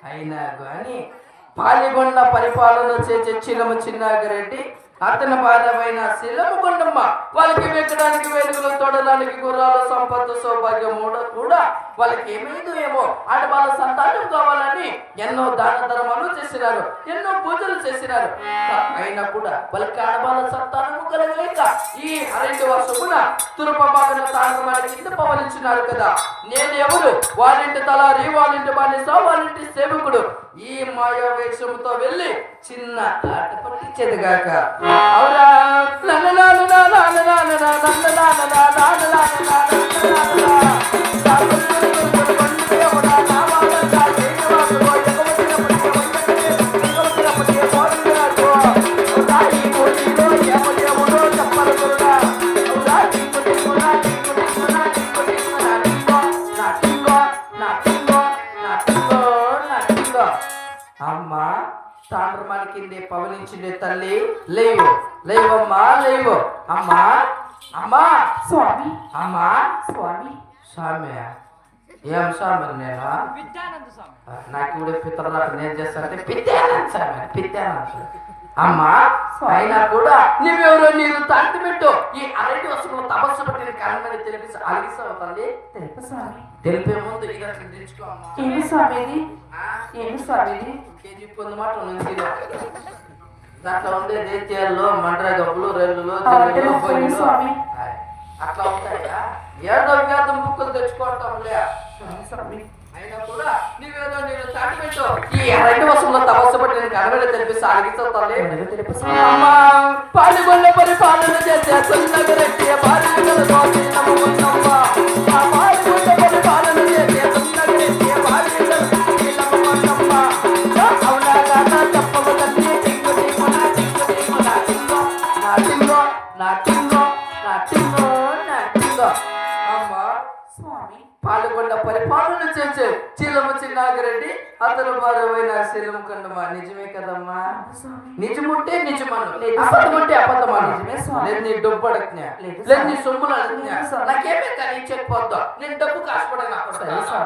అయినా కానీ పాలిగొండ పరిపాలన చేసే చిలమ చిన్నాగిరెడ్డి అతని భార్యమైన శిలమకొండమ్మ వాళ్ళకి వెక్కడానికి వెలుగులు తోడడానికి గుర్రాల సంపత్తు సౌభాగ్యం కూడా వాళ్ళకి ఏమైందో ఏమో ఆడవాళ్ళ సంతానం కావాలని ఎన్నో దాన ధర్మాలు చేసినారు, ఎన్నో పూజలు చేసినారు. అయినా కూడా వాళ్ళకి ఆడవాళ్ళ సంతానము కలగలేక ఈ 2 వర్షమున తురుపబాగన తాండ్రమానికి కింద పవలించినారు కదా. నేను ఎవరు? వాళ్ళింటి తలారి, వాళ్ళింటి బానిస, వాళ్ళింటి సేవకుడు. ఈ మాయా వేషముతో వెళ్ళి చిన్న ఆట పట్టించేదిగాక. అవురా అమ్మా తాండ్రమాని కిందే పవలించిండే తల్లి, లేవు లేవమ్మా లేవు. అమ్మా అమ్మా స్వామి, అమ్మా స్వామి, స్వామి ఏం స్వామి? నేను నాకు ఇప్పుడు పితృరాక నేను చేస్తానంటే పిత్యానంద స్వామి, పిత్యానంద. అమ్మా అయినా కూడా నువ్వెవరో నీరు తాటి పెట్టు. ఈ 2 వర్షంలో తపస్సు పట్టిన కారణమని తెలిపి అలిగిస్తావు తల్లి. తెలుపు స్వామి. తెలిపే ముందు ఇది అట్లా తెచ్చుకో. ఏమి స్వామిది? ఏమి స్వామిది? కేజీ పొందమాట నుంచి దాంట్లో ఉండే దేత్యాల్లో మండ్ర గబ్బులు రెల్లులు స్వామి అట్లా ఉంటాయా? ఏదో వ్యాధం బుక్కులు తెచ్చుకోవటంలే స్వామి. అయినా కూడా నువ్వేదో నేను తాటి పెట్టు. ఈ 2 వర్షంలో తపస్సు పట్టిన కనబడి తెలిపి సాగిస్తావు తల్లి. అమ్మా పాలిగొండ పరిపాలన చేసే సున్నగిరెడ్డి పాలిగొండ పరిపాలన చేసే సున్నగిరెడ్డి పాలిగొండ అవునా కాదా చెప్పవు తల్లి. టింగు టింగు నా టింగు టింగు నా టింగు నా టింగు నా టింగు నా టింగు నా టింగు. అమ్మా స్వామి పాల్గొండ పరిపాలన చేసే చిలమ చిన్నాగిరెడ్డి అతను భార్యమైన శిలమకొండమ్మ. నిజమే కదమ్మా? నిజముంటే నిజమను, అబద్ధముంటే అబద్ధమను. లేదు నీ డబ్బు అడగనా, లేదు నీ సొమ్ములు అడగనా, నాకేమే కానీ చెప్పొద్దు. నేను డబ్బు కాసుపడను.